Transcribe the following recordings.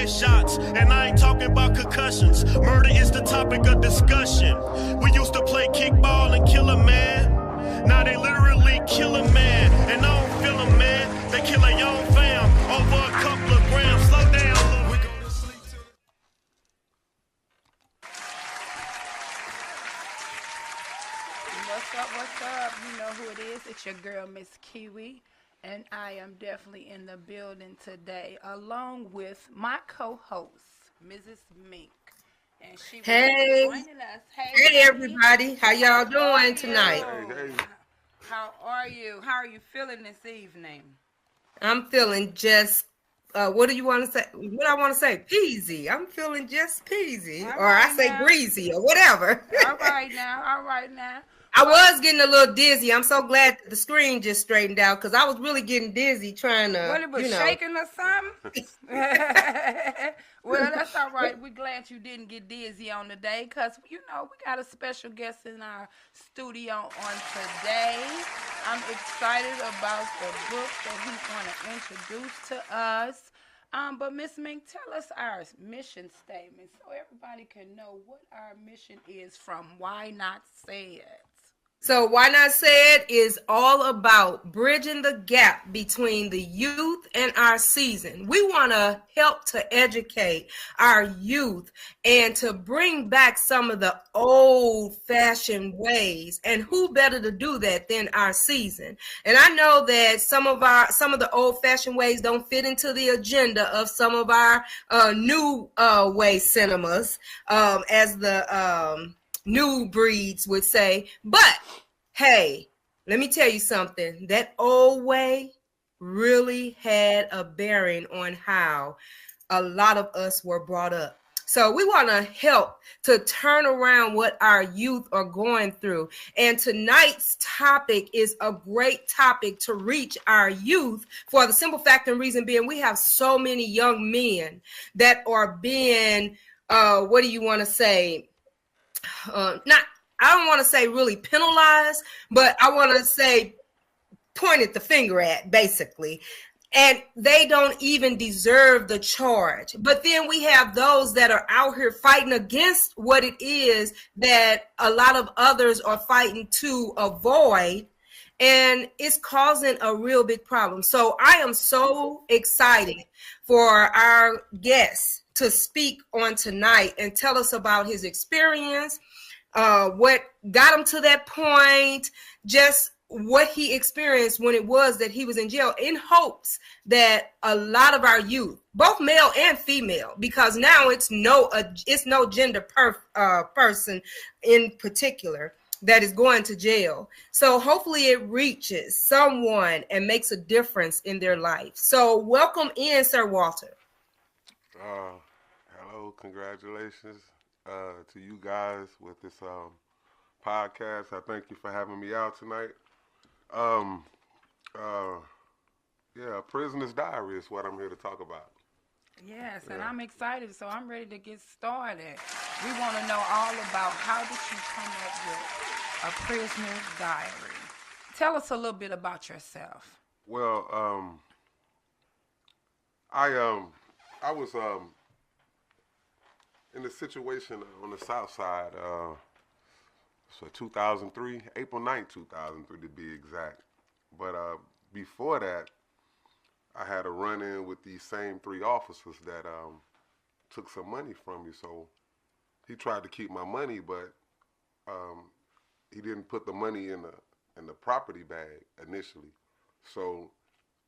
shots, and I ain't talking about concussions. Murder is the topic of discussion. We used to play kickball and kill a man. Now they literally kill a man, and I don't feel a man. They kill a young fam over a couple of grams. Slow down, look. We go to sleep till... What's up? You know who it is. It's your girl, Miss Kiwi. And I am definitely in the building today, along with my co-host, Mrs. Mink. And she will be joining us. Hey everybody. How y'all doing tonight? Hey. How are you? How are you feeling this evening? I'm feeling just, what do you want to say? What I want to say? Peasy. I'm feeling just peasy. All or right I say now. breezy or whatever. All right now. I was getting a little dizzy. I'm so glad that the screen just straightened out because I was really getting dizzy trying to, What, it was shaking or something? Well, that's all right. We're glad you didn't get dizzy on the day because, we got a special guest in our studio on today. I'm excited about the book that he's going to introduce to us. But Miss Mink, tell us our mission statement so everybody can know what our mission is from Why Not Say It. So Why Not Say It is all about bridging the gap between the youth and our season. We want to help to educate our youth and to bring back some of the old-fashioned ways. And who better to do that than our season? And I know that some of the old-fashioned ways don't fit into the agenda of some of our new way cinemas, as the new breeds would say. But hey, let me tell you something. That old way really had a bearing on how a lot of us were brought up. So we want to help to turn around what our youth are going through. And tonight's topic is a great topic to reach our youth for the simple fact and reason being we have so many young men that are being, what do you want to say? I don't want to say really penalized, but I want to say pointed the finger at, basically. And they don't even deserve the charge. But then we have those that are out here fighting against what it is that a lot of others are fighting to avoid. And it's causing a real big problem. So I am so excited for our guest to speak on tonight and tell us about his experience, what got him to that point, just what he experienced when it was that he was in jail, in hopes that a lot of our youth, both male and female, because now it's no gender person in particular that is going to jail. So hopefully it reaches someone and makes a difference in their life. So welcome in, Sir Walter. Hello, congratulations to you guys with this podcast. I thank you for having me out tonight. Prisoner's Diary is what I'm here to talk about. Yes, and I'm excited, so I'm ready to get started. We want to know all about how did you come up with a prisoner's diary. Tell us a little bit about yourself. Well, I was in a situation on the South Side, so 2003, April 9th, 2003 to be exact. But before that, I had a run-in with these same three officers that took some money from me. So he tried to keep my money, but he didn't put the money in the property bag initially. So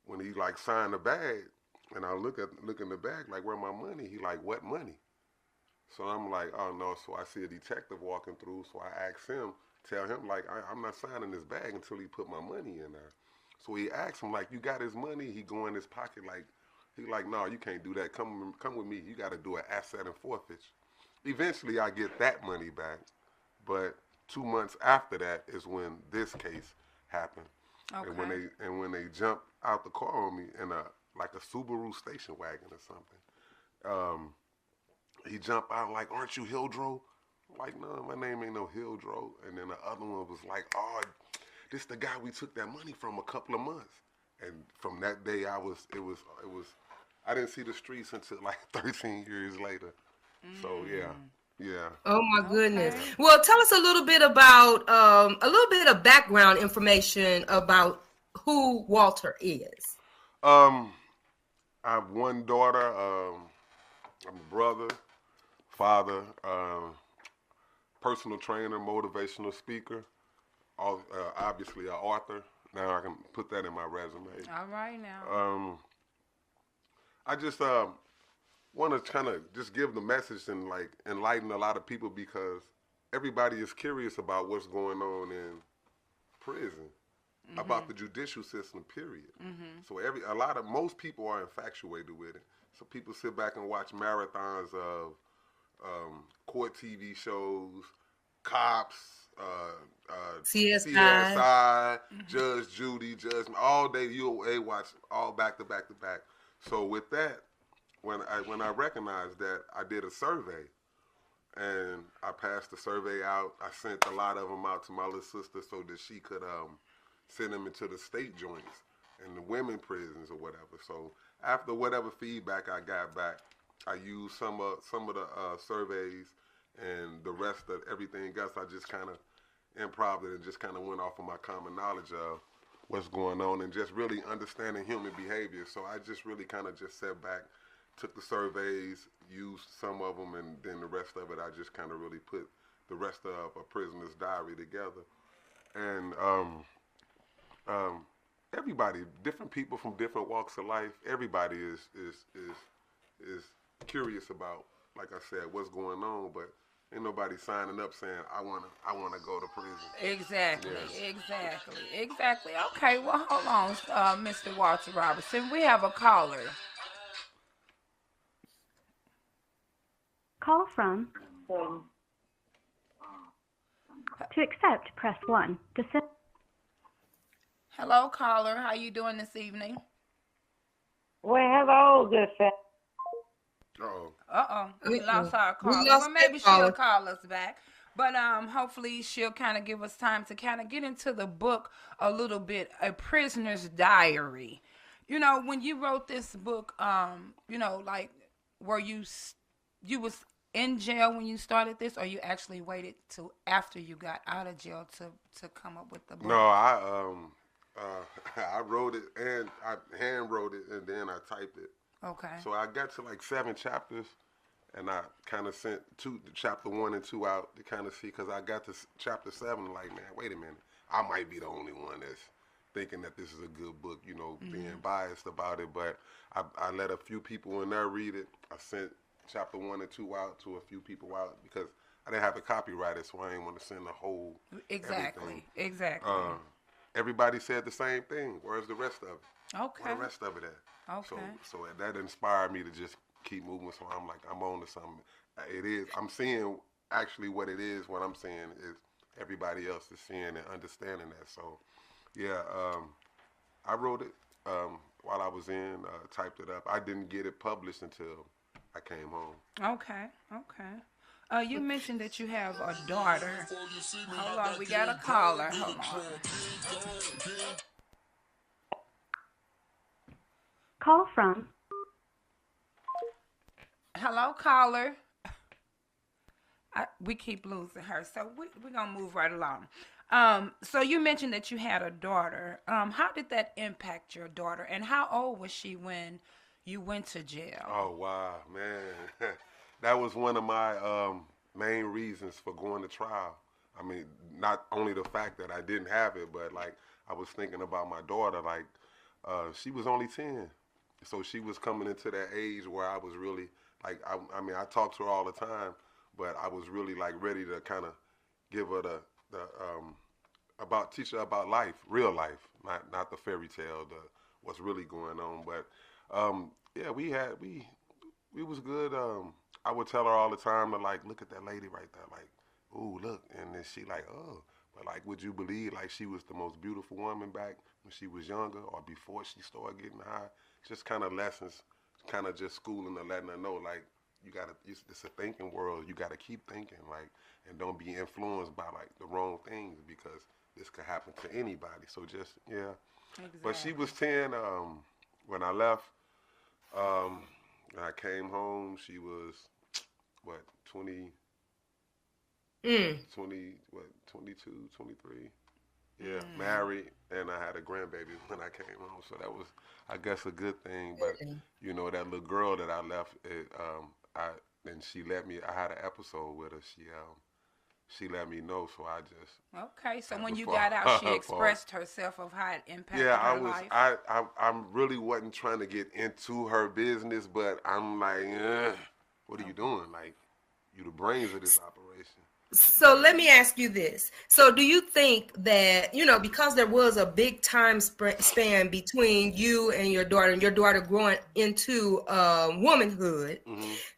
when he signed the bag, and I look in the bag where my money? He what money? So I'm like, oh no. So I see a detective walking through. So I asked him, tell him I'm not signing this bag until he put my money in there. So he asked him you got his money? He go in his pocket he no, you can't do that. Come with me. You got to do an asset and forfeit. Eventually I get that money back, but 2 months after that is when this case happened. Okay. And when they jumped out the car on me in a Subaru station wagon or something. He jumped out aren't you Hildro? I'm no, my name ain't no Hildro. And then the other one was oh, this the guy we took that money from a couple of months. And from that day, it was I didn't see the streets until like 13 years later. So yeah. Oh my goodness. Okay. Well, tell us a little bit about a little bit of background information about who Walter is. I have one daughter. I'm a brother, father, personal trainer, motivational speaker. Obviously, an author. Now I can put that in my resume. All right now. I just want to kind of just give the message and like enlighten a lot of people because everybody is curious about what's going on in prison, about the judicial system, period. So most people are infatuated with it. So people sit back and watch marathons of court TV shows, cops, CSI, Judge Judy, all day you watch all back to back to back. So with that, when I recognized that, I did a survey, and I passed the survey out. I sent a lot of them out to my little sister so that she could send them into the state joints and the women prisons or whatever. So after whatever feedback I got back, I used some of the surveys, and the rest of everything else I just kind of improv it and just kind of went off of my common knowledge of what's going on and just really understanding human behavior. So I just really kind of just sat back, took the surveys, used some of them, and then the rest of it I just kind of really put the rest of A Prisoner's Diary together. And everybody, different people from different walks of life, everybody is curious about, like I said, what's going on, but ain't nobody signing up saying I wanna go to prison. Exactly, Yes. exactly. Okay, well, hold on, Mr. Walter Robertson. We have a caller. Call from. To accept, press 1. To send. Hello, caller. How you doing this evening? Well, hello, good friend. Uh-oh. We lost our We caller. lost Well, maybe that caller. she'll call us back. But hopefully she'll kind of give us time to kind of get into the book a little bit, A Prisoner's Diary. You know, when you wrote this book, you know, like, were you was in jail when you started this, or you actually waited till after you got out of jail to come up with the book? No, I wrote it and I hand wrote it and then I typed it. Okay. So I got to like 7 chapters, and I kind of sent chapter 1 and 2 out to kind of see, because I got to chapter 7 like, man, wait a minute, I might be the only one that's thinking that this is a good book, you know, being biased about it. But I let a few people in there read it. I sent chapter 1 and 2 out to a few people out because I didn't have it copyrighted, so I didn't want to send the whole everything. Exactly. Everybody said the same thing. Where's the rest of it? Okay. Where the rest of it at? Okay. So that inspired me to just keep moving. So I'm like, I'm on to something. It is. I'm seeing actually what it is. What I'm seeing is everybody else is seeing and understanding that. So, yeah, I wrote it while I was in, typed it up. I didn't get it published until I came home. Okay. You mentioned that you have a daughter. Hold on, we got a caller. Hold on. Call from. Hello, caller. We keep losing her, so we're going to move right along. So you mentioned that you had a daughter. How did that impact your daughter, and how old was she when you went to jail? Oh, wow, man. That was one of my main reasons for going to trial. I mean, not only the fact that I didn't have it, but, like, I was thinking about my daughter. Like, she was only 10. So she was coming into that age where I was really, like, I mean, I talked to her all the time, but I was really, like, ready to kind of give her teach her about life, real life, not the fairy tale, what's really going on. But, yeah, we was good. I would tell her all the time, like, look at that lady right there, like, ooh, look. And then she like, oh. But, like, would you believe, like, she was the most beautiful woman back when she was younger or before she started getting high? Just kind of lessons, kind of just schooling her, letting her know, like, it's a thinking world. You got to keep thinking, like, and don't be influenced by, like, the wrong things, because this could happen to anybody. So just, yeah. Exactly. But she was 10 when I left. When I came home, she was, what, 20, Mm. 20, what, 22, 23? Yeah, married, and I had a grandbaby when I came home. So that was, I guess, a good thing. But, you know, that little girl that I left, and she let me, I had an episode with her. She let me know, so I just. Okay, so when you got out, she expressed herself of how it impacted her life. I really wasn't trying to get into her business, but I'm like, what are you doing? Like, you the brains of this operation. So let me ask you this. So do you think that, because there was a big time span between you and your daughter growing into womanhood,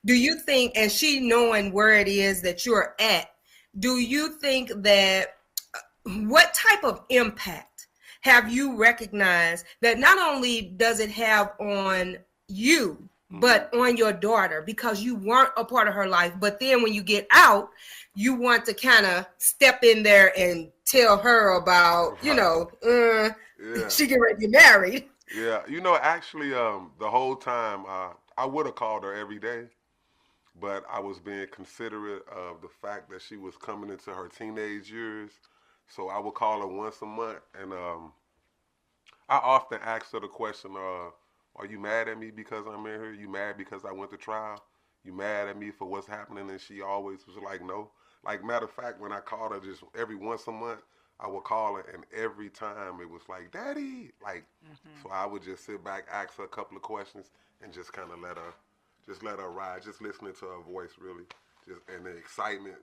do you think, and she knowing where it is that you're at, do you think that, what type of impact have you recognized that not only does it have on you, but on your daughter, because you weren't a part of her life, but then when you get out, you want to kind of step in there and tell her about, she get ready to get married. Yeah, actually, the whole time, I would have called her every day, but I was being considerate of the fact that she was coming into her teenage years. So I would call her once a month, and I often ask her the question, are you mad at me because I'm in here? You mad because I went to trial? You mad at me for what's happening? And she always was like, no. Like, matter of fact, when I called her just every once a month, I would call her, and every time it was like, Daddy. Like, so I would just sit back, ask her a couple of questions, and just kind of let her ride, just listening to her voice, really. And the excitement,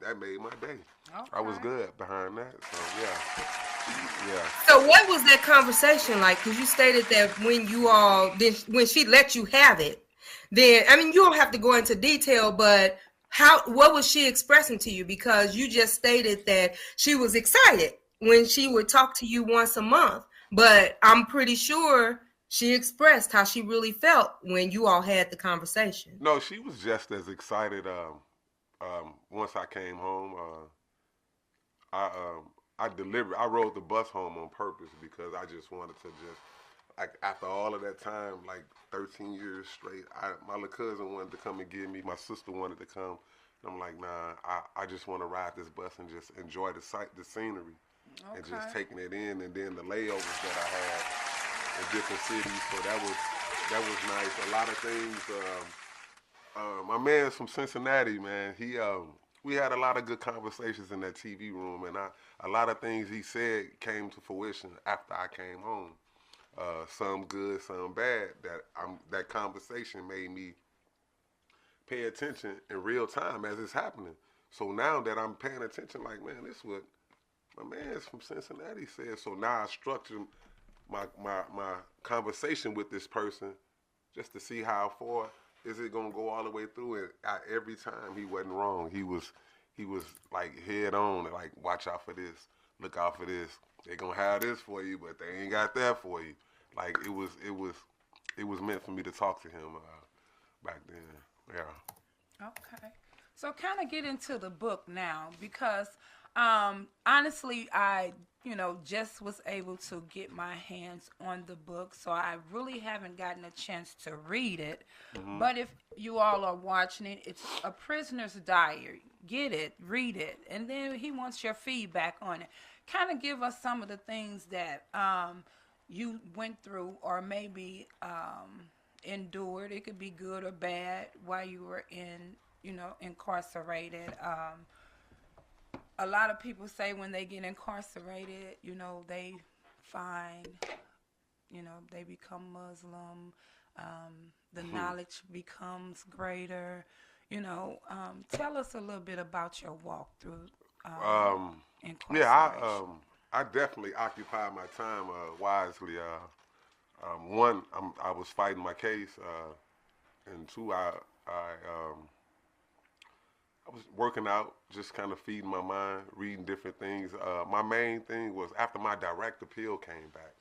that made my day. Okay. I was good behind that, so yeah. Yeah. So what was that conversation like? Because you stated that when she let you have it, then, you don't have to go into detail, but what was she expressing to you? Because you just stated that she was excited when she would talk to you once a month, but I'm pretty sure she expressed how she really felt when you all had the conversation. No, she was just as excited. Once I came home, I rode the bus home on purpose because I just wanted to like, after all of that time, like 13 years straight, my little cousin wanted to come and get me. My sister wanted to come. And I'm like, nah, I just want to ride this bus and just enjoy the scenery, and just taking it in, and then the layovers that I had in different cities. So that was nice. A lot of things. My man's from Cincinnati, man. We had a lot of good conversations in that TV room, and a lot of things he said came to fruition after I came home. Some good, some bad. That conversation made me pay attention in real time as it's happening. So now that I'm paying attention, like, man, this is what my man's from Cincinnati said. So now I structure my conversation with this person just to see how far is it gonna go all the way through. And every time he wasn't wrong. He was like head on, like, watch out for this, look out for this. They gonna have this for you, but they ain't got that for you. Like, it was meant for me to talk to him back then. Yeah. Okay. So kind of get into the book now, because honestly, I just was able to get my hands on the book, so I really haven't gotten a chance to read it. But if you all are watching it, it's A Prisoner's Diary. Get it, read it, and then he wants your feedback on it. Kind of give us some of the things that you went through, or maybe endured. It could be good or bad while you were incarcerated. A lot of people say when they get incarcerated, they find, they become Muslim. The knowledge becomes greater. Tell us a little bit about your walk through incarceration. Yeah, I definitely occupy my time wisely. One, I was fighting my case, and two, I was working out, just kind of feeding my mind, reading different things. My main thing was after my direct appeal came back,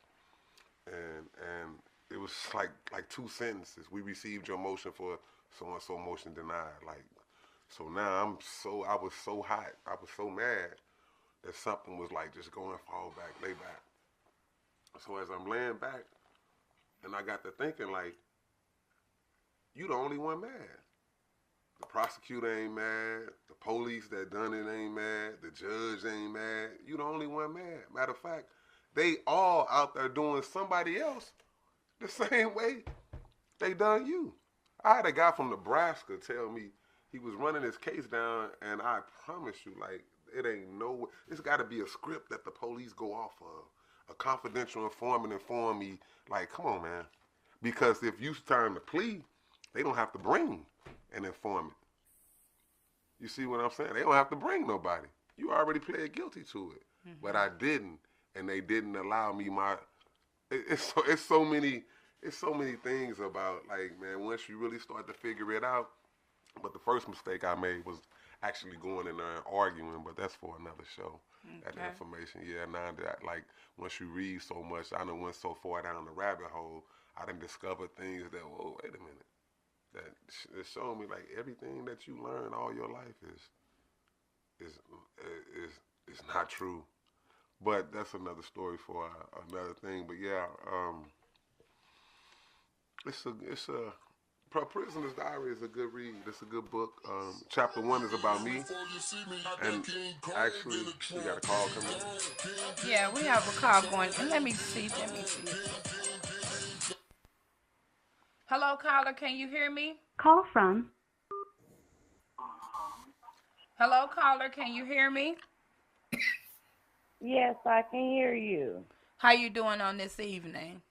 and it was like 2 sentences. We received your motion for so-and-so, motion denied. Like, so now I was so hot, I was so mad that something was like, just go and fall back, lay back. So as I'm laying back, and I got to thinking, like, you the only one mad. The prosecutor ain't mad. The police that done it ain't mad. The judge ain't mad. You the only one mad. Matter of fact, they all out there doing somebody else the same way they done you. I had a guy from Nebraska tell me he was running his case down, and I promise you, like, it ain't no way. It's got to be a script that the police go off of. A confidential informant inform me. Like, come on, man. Because if you turn to plea, they don't have to bring an informant. You see what I'm saying? They don't have to bring nobody. You already pled guilty to it. Mm-hmm. But I didn't, and they didn't allow me my. It's so many things about, like, man, once you really start to figure it out. But the first mistake I made was actually going in there and arguing, but that's for another show. Okay. That information, yeah. Now that, like, once you read so much, I done went so far down the rabbit hole. I done discovered things that, whoa, wait a minute. That it showed me, like, everything that you learn all your life is not true. But that's another story for another thing. But yeah, it's a Prisoner's Diary is a good read. It's a good book. Chapter 1 is about me. And actually, we got a call coming in. Yeah, we have a call going. And let me see. Hello, caller. Can you hear me? Call from. Hello, caller. Can you hear me? Yes, I can hear you. How you doing on this evening?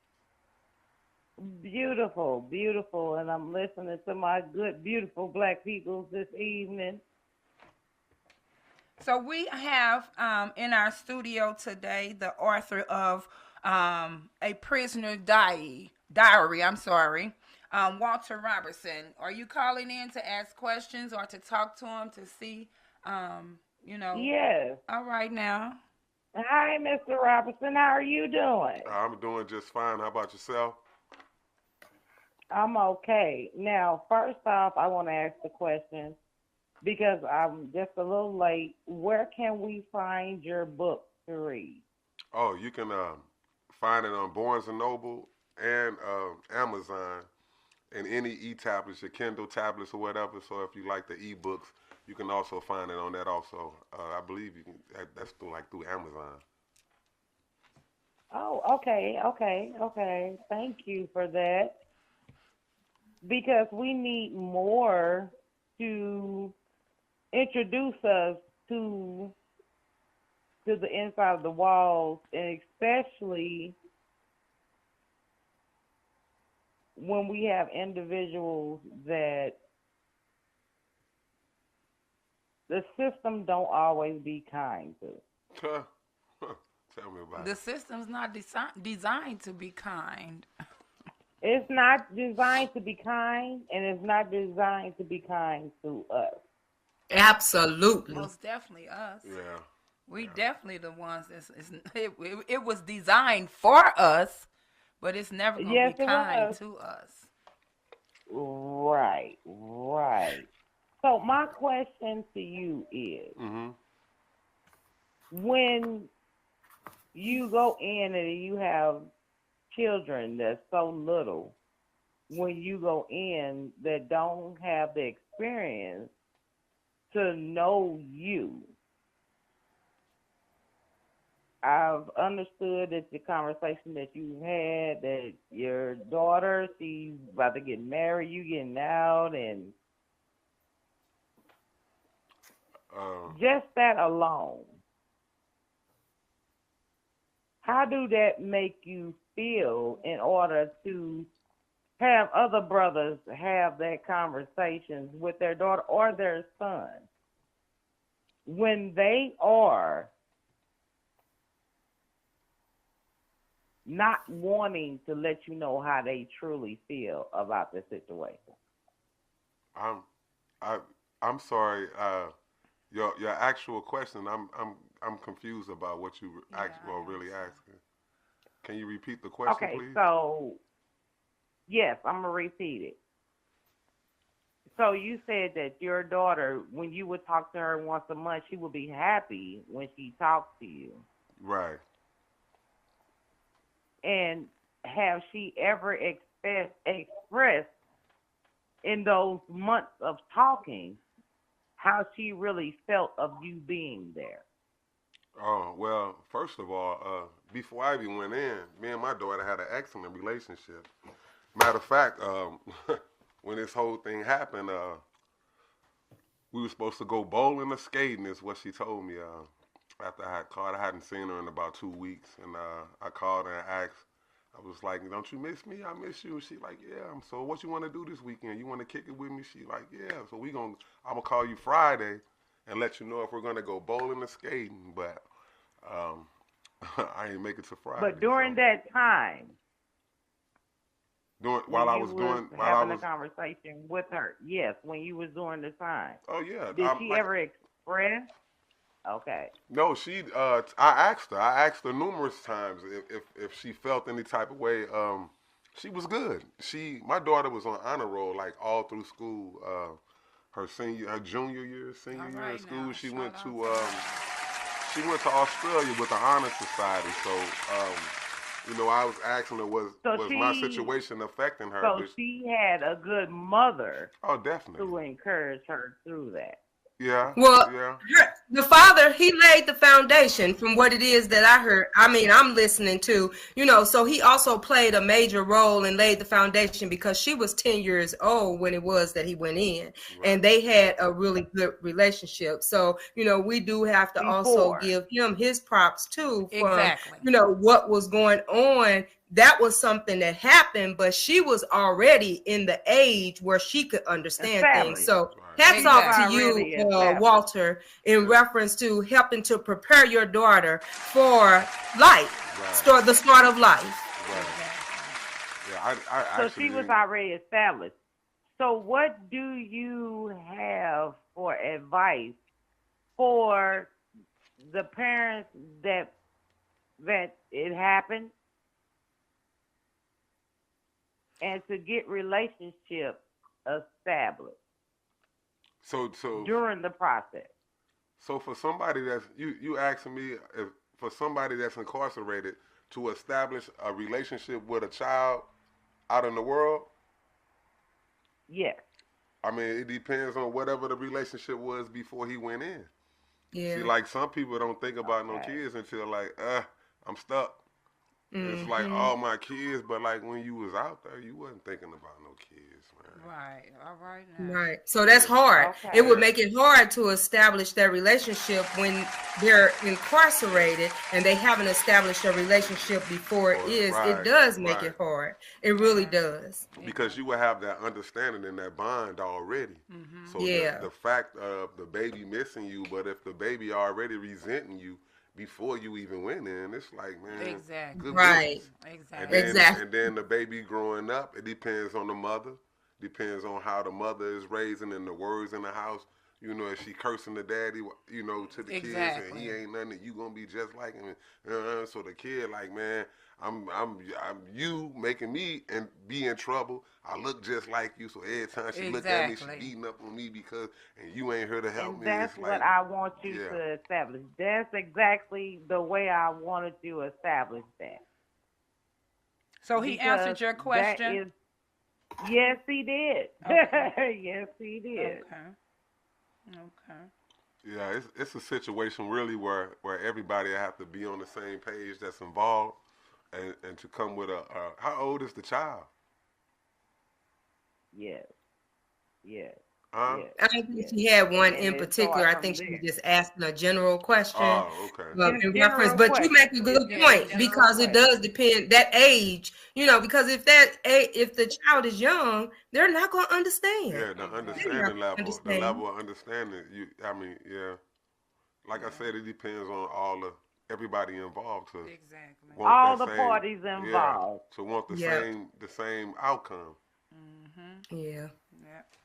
Beautiful, beautiful. And I'm listening to my good, beautiful black people this evening. So we have in our studio today the author of A Prisoner's Diary. Walter Robertson. Are you calling in to ask questions or to talk to him to see, Yes. All right now. Hi, Mr. Robertson. How are you doing? I'm doing just fine. How about yourself? I'm okay. Now, first off, I want to ask the question, because I'm just a little late. Where can we find your book to read? Oh, you can find it on Barnes & Noble and Amazon and any e-tablets, your Kindle tablets or whatever. So if you like the e-books, you can also find it on that also. I believe you can. That's through Amazon. Oh, okay. Thank you for that. Because we need more to introduce us to the inside of the walls, and especially when we have individuals that the system don't always be kind to. Tell me about it. The system's not designed to be kind. It's not designed to be kind, and it's not designed to be kind to us. Absolutely. Most definitely us. Yeah. We definitely the ones it was designed for us, but it's never going to be kind to us. Right. So my question to you is, when you go in and you have children that's so little, when you go in that don't have the experience to know you, I've understood that the conversation that you had, that your daughter, she's about to get married, you getting out, and just that alone, how do that make you feel in order to have other brothers have that conversations with their daughter or their son when they are not wanting to let you know how they truly feel about the situation? I'm sorry. Your actual question, I'm confused about what you really asking. Can you repeat the question, please? Okay, so yes, I'm gonna repeat it. So you said that your daughter, when you would talk to her once a month, she would be happy when she talked to you. Right. And have she ever expressed in those months of talking, how she really felt of you being there. Oh, well, first of all, before I even went in, me and my daughter had an excellent relationship. Matter of fact, when this whole thing happened, we were supposed to go bowling or skating is what she told me. After I had called, I hadn't seen her in about 2 weeks, and I called her and asked, I was like, don't you miss me? I miss you. She like, yeah. So what you want to do this weekend? You want to kick it with me? She like, yeah. So I'm going to call you Friday and let you know if we're going to go bowling or skating. But I ain't make it to Friday. But during that time, while I was having a conversation with her, yes, when you was doing the time. Oh, yeah. Did she ever express? Okay. No, I asked her numerous times if she felt any type of way. She was good. My daughter was on honor roll like all through school. Her junior year, senior year in school, now. she went to Australia with the honor society. So, I was asking her was my situation affecting her? So she had a good mother. Oh, definitely. To encourage her through that. Yeah. Well, yeah. The father, he laid the foundation from what it is that I heard. I mean, I'm listening to, so he also played a major role and laid the foundation because she was 10 years old when it was that he went in. Right. And they had a really good relationship. So, we do have to also give him his props too from, what was going on. That was something that happened, but she was already in the age where she could understand things. So hats off to you, Walter, in reference to helping to prepare your daughter for life, the start of life. Right. Yeah, so she was already established. So what do you have for advice for the parents that it happened? And to get relationships established. So during the process. So for somebody that's you asking me if for somebody that's incarcerated to establish a relationship with a child out in the world? Yes. I mean, it depends on whatever the relationship was before he went in. Yeah. See, like some people don't think about no kids until like, I'm stuck. It's like all my kids, but like when you was out there, you wasn't thinking about no kids, man. Right. All right. Now. Right. So that's hard. Okay. It would make it hard to establish that relationship when they're incarcerated and they haven't established a relationship before it is. Right. It does make it hard. It really does. Because you would have that understanding and that bond already. Mm-hmm. So the fact of the baby missing you, but if the baby already resenting you, before you even went in, it's like, man, exactly, good right, exactly. And then the baby growing up, it depends on the mother, depends on how the mother is raising and the words in the house. If she cursing the daddy, to the kids, and he ain't nothing, you gonna be just like him. So the kid, like, man, I'm you making me and be in trouble. I look just like you, so every time she look at me, she beating up on me because and you ain't here to help me. That's what I want you to establish. That's exactly the way I wanted to establish that. So he answered your question? Yes, he did. Okay. Yes, he did. Okay. Yeah, it's a situation really where everybody have to be on the same page that's involved, and to come with how old is the child? Yes. I don't think she had one in particular. I think she was just asking a general question. Oh, okay. In reference, but you make a good point because it does depend that age. Because if the child is young, they're not going to understand. Yeah, the understanding level, the level of understanding. Like I said, it depends on everybody involved to all the parties involved to want the same outcome. Mm-hmm. Yeah.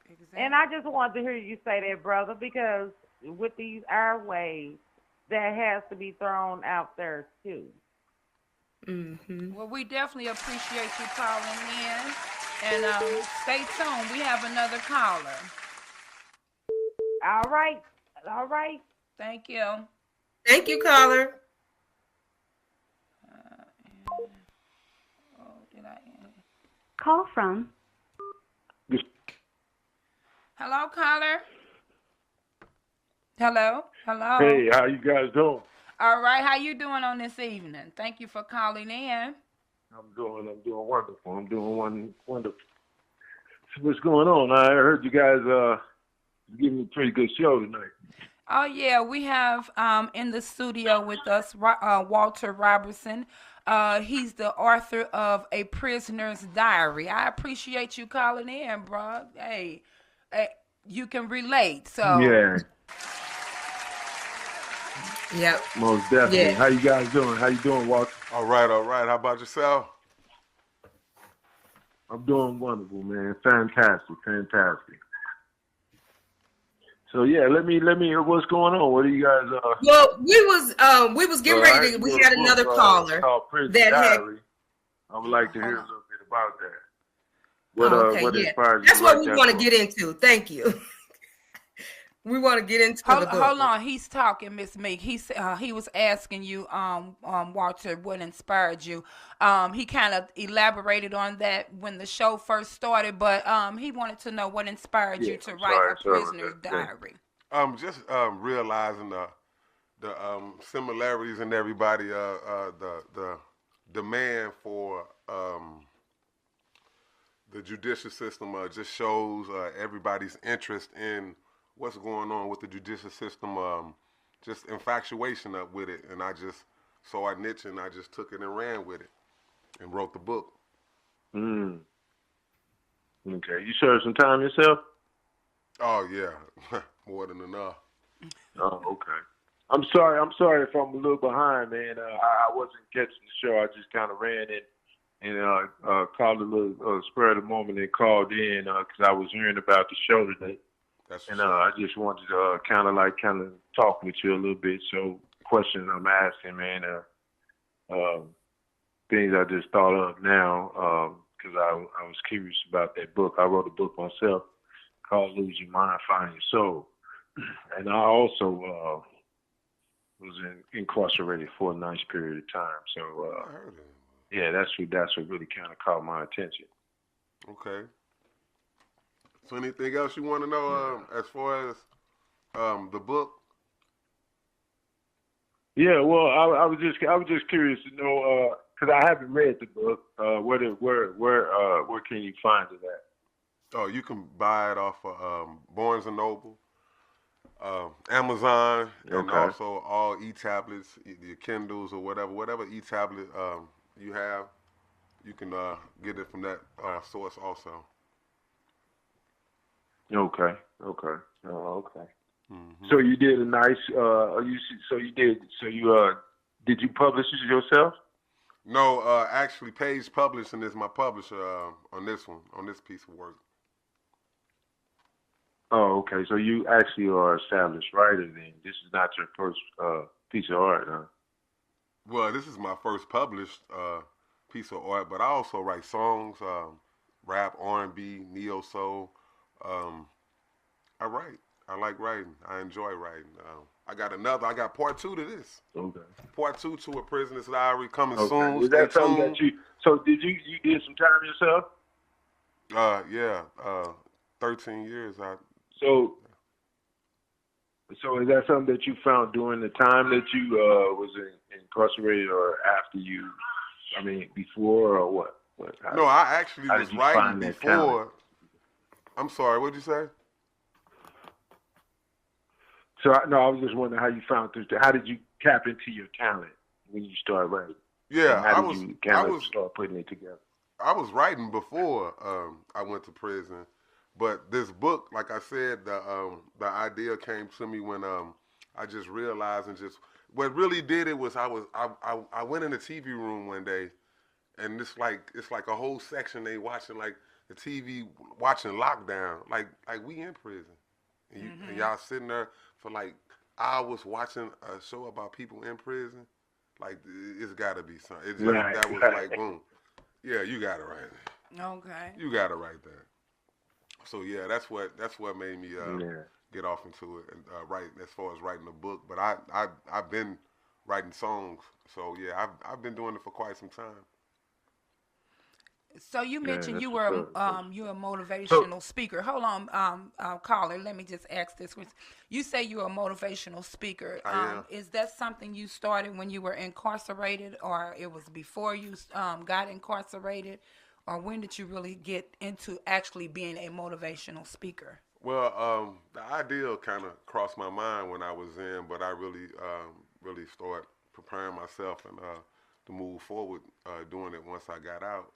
Exactly. And I just wanted to hear you say that, brother, because with these airwaves, that has to be thrown out there too. Mm-hmm. Well, we definitely appreciate you calling in, and stay tuned. We have another caller. All right. Thank you. Thank you, caller. Call from Hello, caller. Hello. Hello. Hey, how you guys doing? All right. How you doing on this evening? Thank you for calling in. I'm doing wonderful. I'm doing wonderful. So what's going on? I heard you guys giving me a pretty good show tonight. Oh yeah, we have in the studio with us Walter Robertson. He's the author of A Prisoner's Diary. I appreciate you calling in, bro. Hey, you can relate. So Yeah, Yep. most definitely. Yeah. How you guys doing? How you doing, Walter? All right, all right. How about yourself? I'm doing wonderful, man. Fantastic. So yeah, let me hear what's going on. What are you guys Well, we was getting ready to. We had another caller called Prince that had. Diary. I would like to hear a little bit about that. What Yeah. inspired you That's to what write we that want to book? get into. Thank you. We want to get into the book. hold on. He's talking, Miss Mink. He was asking you, Walter, what inspired you. He kind of elaborated on that when the show first started, but he wanted to know what inspired you to write A Prisoner's Diary. Just realizing the similarities in everybody. The demand for the judicial system just shows everybody's interest in what's going on with the judicial system. Just infatuation up with it, and I just saw a niche and I just took it and ran with it and wrote the book. Okay, you served some time yourself? Oh yeah, more than enough. Oh, okay. I'm sorry if I'm a little behind, man. I wasn't catching the show. I just kind of ran in and called a little spur of the moment and called in because I was hearing about the show today. I just wanted to kind of talk with you a little bit. So questions I'm asking, man, things I just thought of now because I was curious about that book. I wrote a book myself called Lose Your Mind, Find Your Soul. And I also was incarcerated for a nice period of time. So, yeah, that's what really kind of caught my attention. Okay. So anything else you want to know as far as the book? Yeah, well, I was just curious to know because I haven't read the book. Where can you find it at? Oh, you can buy it off of Barnes and Noble, Amazon, and also all e-tablets, your Kindles or whatever e-tablet you have, you can get it from that source also. Okay. Mm-hmm. So you did a nice. Did you publish it yourself? No, actually, Page Publishing is my publisher on this piece of work. Oh, okay. So you actually are an established writer then. This is not your first piece of art, huh? Well, this is my first published piece of art, but I also write songs, rap, R&B, neo soul. I write. I like writing. I enjoy writing. I got part 2 to this. Okay. Part 2 to A Prisoner's Diary coming Okay. soon. Is that something that you? So did you did some time yourself? Yeah. 13 years. So is that something that you found during the time that you was incarcerated, or after you? I mean, before or what? No, I actually was writing before. I'm sorry. What'd you say? So I was just wondering how you found this. How did you tap into your talent when you started writing? Yeah, how did you start putting it together? I was writing before I went to prison, but this book, like I said, the idea came to me when I just realized and just what really did it was I went in the TV room one day, and it's like a whole section they watching like the TV watching Lockdown, like we in prison, and and y'all sitting there for like hours watching a show about people in prison. Like it's got to be something. It just that was like boom. Yeah, you got it right. Okay. You got it right there. So yeah, that's what made me get off into it and write as far as writing a book. But I've been writing songs. So yeah, I've been doing it for quite some time. So you Man, mentioned that's you what's were up. you're a So, motivational speaker. Hold on, caller. Let me just ask this question. You say you're a motivational speaker. I am. Is that something you started when you were incarcerated, or it was before you got incarcerated, or when did you really get into actually being a motivational speaker? Well, the ideal kind of crossed my mind when I was in, but I really started preparing myself and to move forward doing it once I got out.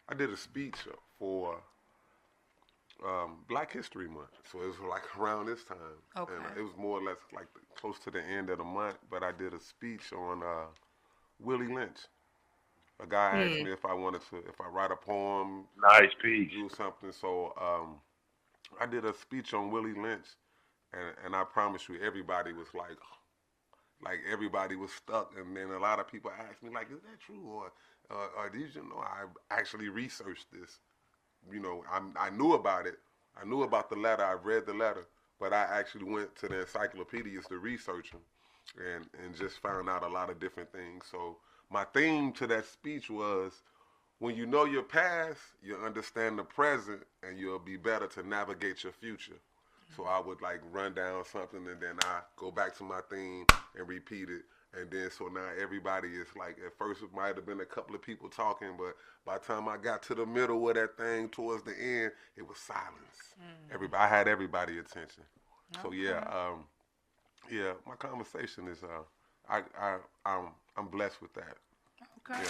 I did a speech for Black History Month, so it was like around this time, Okay. and it was more or less like close to the end of the month. But I did a speech on Willie Lynch. A guy asked me if I wanted to, if I write a poem, nice piece. do something. So I did a speech on Willie Lynch, and I promise you, everybody was like everybody was stuck. And then a lot of people asked me, like, is that true? Or did you know I actually researched this? You know, I knew about it. I knew about the letter. I read the letter, but I actually went to the encyclopedias to research them, and just found out a lot of different things. So my theme to that speech was, when you know your past, you understand the present, and you'll be better to navigate your future. So I would like run down something, and then I go back to my theme and repeat it. And then so now everybody is like, at first it might have been a couple of people talking, but by the time I got to the middle of that thing towards the end, it was silence. Everybody, I had everybody's attention. So yeah, my conversation is I'm blessed with that. Okay. Yeah.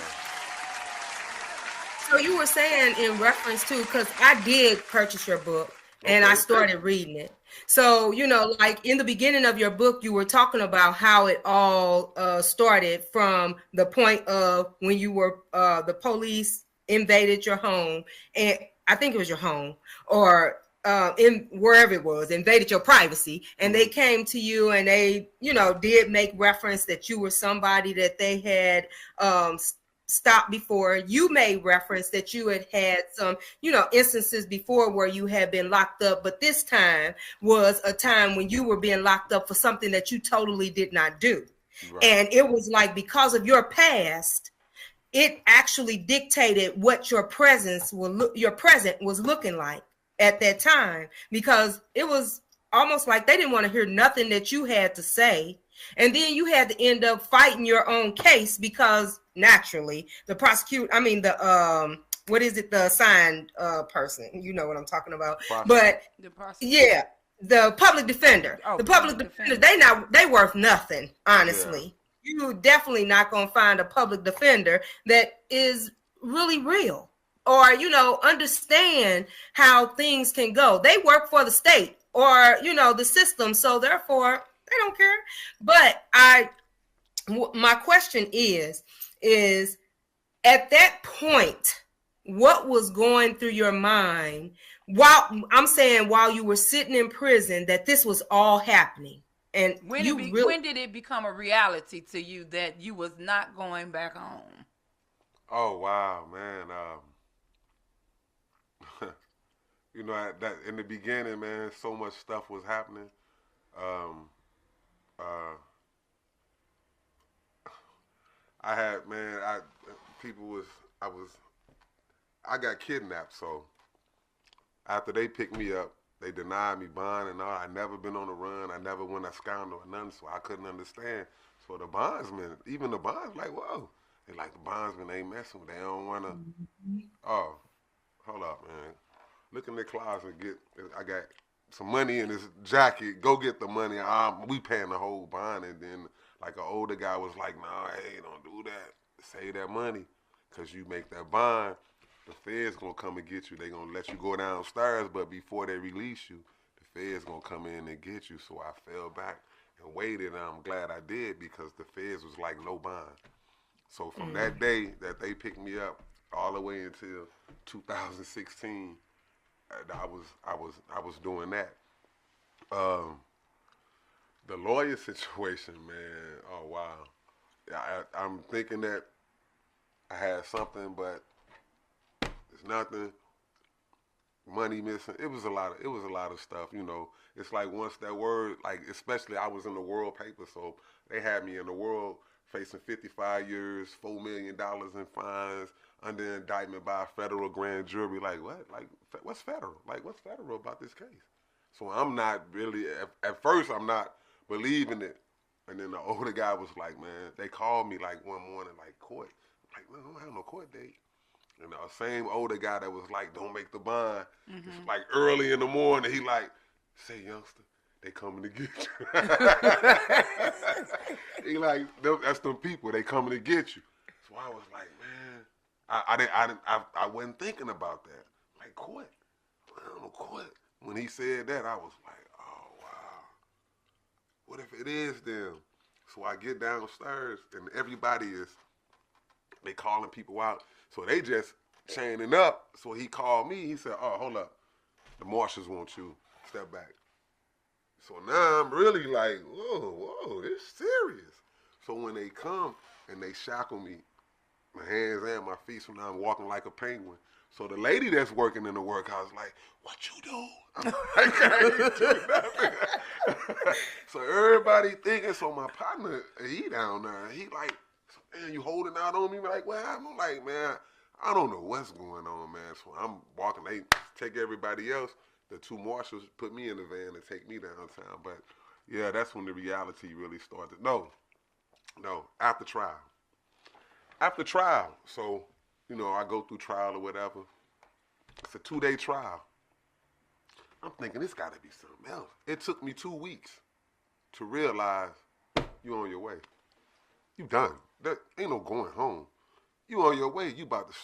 So you were saying in reference to, because I did purchase your book and I started reading it. So, you know, like in the beginning of your book, you were talking about how it all started from the point of when you were, the police invaded your home, and I think it was your home, or in wherever it was, invaded your privacy, and they came to you and they, you know, did make reference that you were somebody that they had stopped before. You made reference that you had had some, you know, instances before where you had been locked up, but this time was a time when you were being locked up for something that you totally did not do. Right. And it was like, because of your past, it actually dictated what your presence will your present was looking like at that time, because it was almost like they didn't want to hear nothing that you had to say. And then you had to end up fighting your own case, because naturally the the assigned person, you know what I'm talking about. But yeah, the public defender, the public defender, they worth nothing, honestly. Yeah. You definitely not gonna find a public defender that is really real, or, you know, understand how things can go. They work for the state, or, you know, the system, so therefore they don't care. But my question is at that point, what was going through your mind while you were sitting in prison, that this was all happening? And when did it become a reality to you that you was not going back home? Oh wow, man. You know, that in the beginning, man, so much stuff was happening. I got kidnapped. So after they picked me up, they denied me bond and all. I never been on the run. I never went a scoundrel or nothing, so I couldn't understand. So the bondsmen, even the bonds, like, whoa. They like, the bondsmen ain't messing with. They don't want to. Oh, hold up, man. Look in the closet and I got some money in this jacket. Go get the money. We paying the whole bond. And then like an older guy was like, nah, hey, don't do that. Save that money, because you make that bond, the feds going to come and get you. They going to let you go downstairs, but before they release you, the feds going to come in and get you. So I fell back and waited, and I'm glad I did, because the feds was like, no bond. So from that day that they picked me up all the way until 2016, I was doing that. The lawyer situation, man, oh wow. I'm thinking that I had something, but it's nothing. Money missing. It was a lot of stuff, you know. It's like once that word, like, especially I was in the world paper, so they had me in the world facing 55 years, $4 million in fines, under indictment by a federal grand jury. Like, what? Like, what's federal? Like, what's federal about this case? So I'm not really, at first I'm not believing it. And then the older guy was like, man, they called me like one morning, like, court. I'm like, man, I don't have no court date. And the same older guy that was like, don't make the bond, it's like early in the morning, he like, say, youngster, they coming to get you. He like, that's them people, they coming to get you. So I was like, man, I wasn't thinking about that. Like, court? I don't know, court. When he said that, I was like, oh, wow. What if it is them? So I get downstairs, and everybody is, they calling people out. So they just chaining up. So he called me. He said, oh, hold up. The marshals want you. Step back. So now I'm really like, whoa, it's serious. So when they come and they shackle me, my hands and my feet, so now I'm walking like a penguin. So the lady that's working in the workhouse like, what you do? I'm like, I ain't do nothing. So everybody thinking, so my partner, he down there, he like, man, you holding out on me? Like, well, I'm like, man, I don't know what's going on, man. So I'm walking, they take everybody else. The two marshals put me in the van and take me downtown. But yeah, that's when the reality really started. No, after trial. After trial, so, you know, I go through trial or whatever. It's a 2-day trial. I'm thinking it's got to be something else. It took me 2 weeks to realize you on your way. You done. There ain't no going home. You on your way. You about to.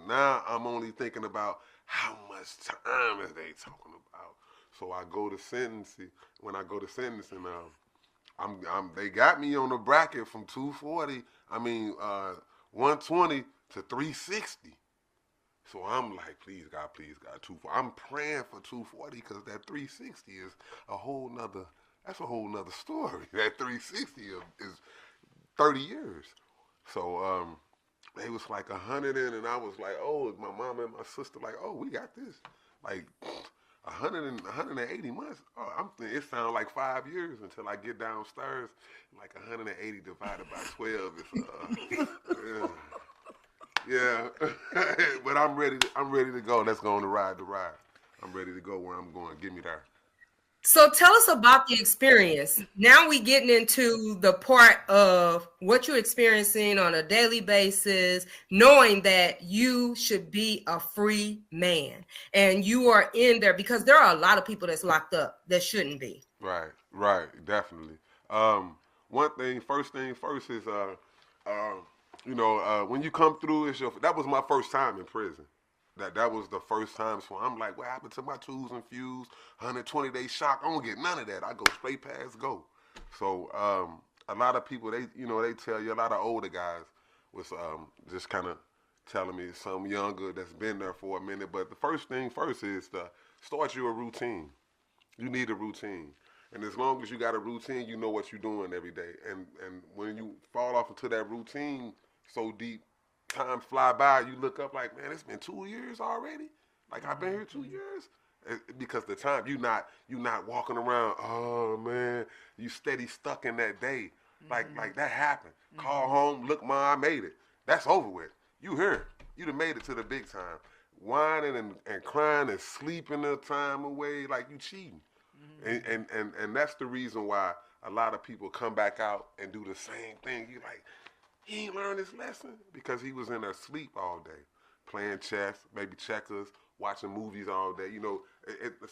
Now I'm only thinking about how much time is they talking about. So I go to sentencing. When I go to sentencing, they got me on the bracket from 120 to 360. So I'm like, please God, 240. I'm praying for 240 because that 360 is a whole nother story. That 360 is 30 years. So they was like 100 in, and I was like, oh, my mom and my sister like, oh, we got this. Like 180 months. Oh, I'm thinking it sounds like 5 years until I get downstairs. Like 180 divided by 12 is yeah. But I'm ready to go. Let's go on the ride. I'm ready to go where I'm going. Get me there. So tell us about the experience. Now we getting into the part of what you're experiencing on a daily basis, knowing that you should be a free man and you are in there because there are a lot of people that's locked up that shouldn't be. Right, definitely. First thing first is, when you come through, that was my first time in prison. That was the first time, so I'm like, what happened to my tools and fuse, 120-day shock? I don't get none of that. I go straight past go. So a lot of people, they tell you, a lot of older guys was just kind of telling me, some younger that's been there for a minute. But the first thing first is to start you a routine. You need a routine. And as long as you got a routine, you know what you're doing every day. And when you fall off into that routine so deep, time fly by, you look up like, man, it's been 2 years already. Like I've been here 2 years, because the time you not walking around. Oh man, you steady stuck in that day. Like that happened. Call home, look, ma, I made it. That's over with. You here? You done made it to the big time. Whining and crying and sleeping the time away like you cheating. And that's the reason why a lot of people come back out and do the same thing. You like, he ain't learned his lesson because he was in there sleep all day, playing chess, maybe checkers, watching movies all day.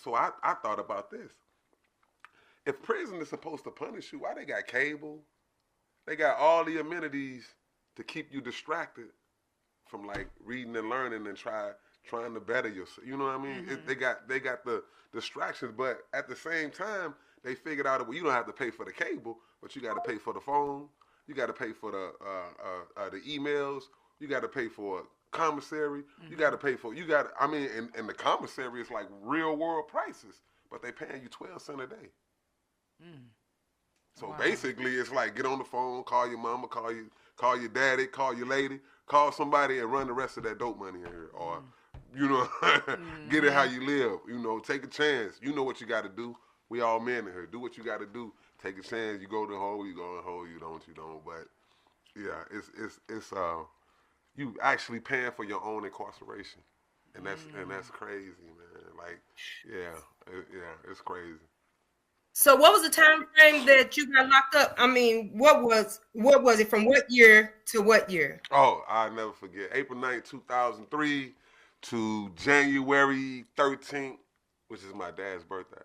So I thought about this. If prison is supposed to punish you, why they got cable? They got all the amenities to keep you distracted from like reading and learning and trying to better yourself. You know what I mean? They got the distractions, but at the same time, they figured out, well, you don't have to pay for the cable, but you got to pay for the phone. You got to pay for the emails. You got to pay for commissary. You got to pay for, and the commissary is like real world prices, but they paying you 12 cents a day. So basically it's like get on the phone, call your mama, call your daddy, call your lady, call somebody and run the rest of that dope money in here. Or, get it how you live. Take a chance. You know what you got to do. We all men in here. Do what you got to do. Take a chance. You go to the hole, you go to the hole. You don't. But Yeah, it's you actually paying for your own incarceration, and that's crazy, man. Like, yeah, it's crazy. So what was the time frame that you got locked up? I mean, what was it from what year to what year? Oh, I'll never forget. April 9th, 2003 to January 13th, which is my dad's birthday.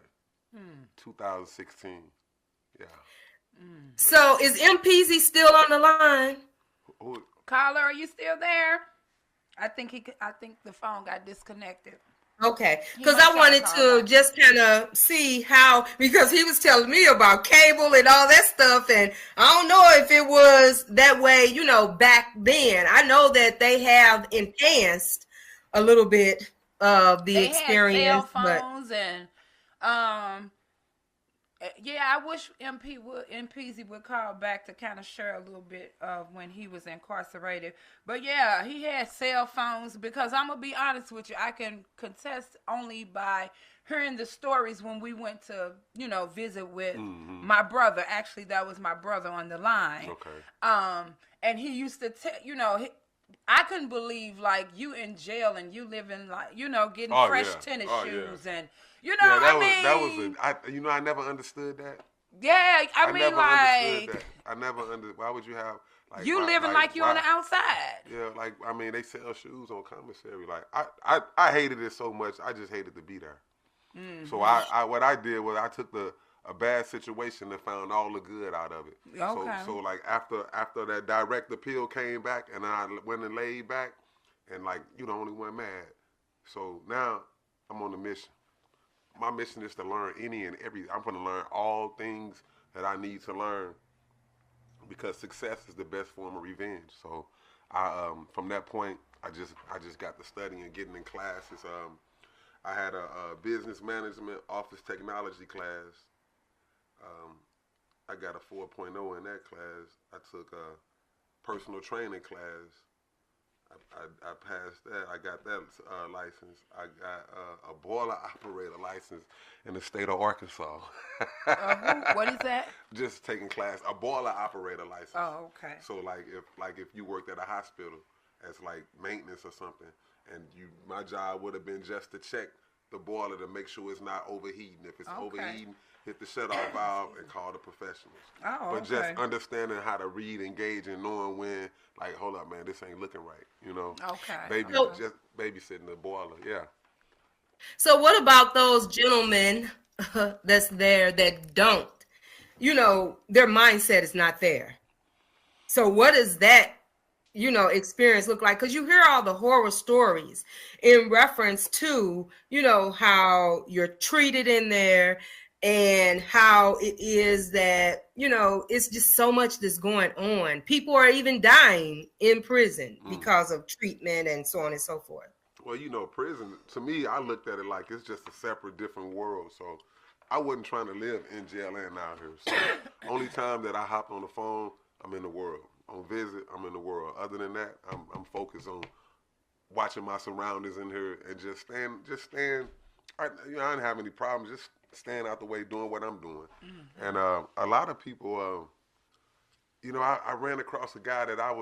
2016. Yeah. So is MPZ still on the line? Who, Caller, are you still there? I think the phone got disconnected. Okay, He because might I wanted try to call to back. just kind of see how, because he was telling me about cable and all that stuff, and I don't know if it was that way, back then. I know that they have enhanced a little bit of the They had cell experience, but phones and yeah, I wish MPZ would call back to kind of share a little bit of when he was incarcerated. But yeah, he had cell phones, because I'm gonna be honest with you, I can contest only by hearing the stories when we went to visit with my brother. Actually, that was my brother on the line. okay. And he used to tell I couldn't believe, like, you in jail and you living, like, getting fresh tennis shoes and I never understood that. Yeah, I mean, never like, understood that. I never understood. Why would you have like you living like you on the outside? Yeah, like, I mean, they sell shoes on commissary. Like, I hated it so much. I just hated to be there. So what I did was I took a bad situation and found all the good out of it. Okay. So like after that direct appeal came back and I went and laid back, and like, you the only one mad. So now I'm on a mission. My mission is to learn any and every. I'm going to learn all things that I need to learn, because success is the best form of revenge. So I from that point I just got to studying and getting in classes. I had a business management office technology class. I got a 4.0 in that class. I took a personal training class. I passed that. I got that license. I got a boiler operator license in the state of Arkansas. What is that? Just taking class, a boiler operator license. Oh, okay. So if you worked at a hospital as like maintenance or something, and my job would have been just to check the boiler to make sure it's not overheating. If it's overheating, hit the shut-off valve and call the professionals. Oh, but just understanding how to read, engage, and knowing when, like, hold up, man, this ain't looking right. Okay. Just babysitting the boiler, yeah. so what about those gentlemen that's there that don't, their mindset is not there? So what does that experience look like? Because you hear all the horror stories in reference to, how you're treated in there, and how it is that, it's just so much that's going on. People are even dying in prison because of treatment and so on and so forth. Well, prison, to me, I looked at it like it's just a separate, different world. So I wasn't trying to live in jail and out here. So only time that I hopped on the phone, I'm in the world. On visit, I'm in the world. Other than that, I'm focused on watching my surroundings in here and just stand. I didn't have any problems. Just staying out the way, doing what I'm doing. And a lot of people, I ran across a guy that I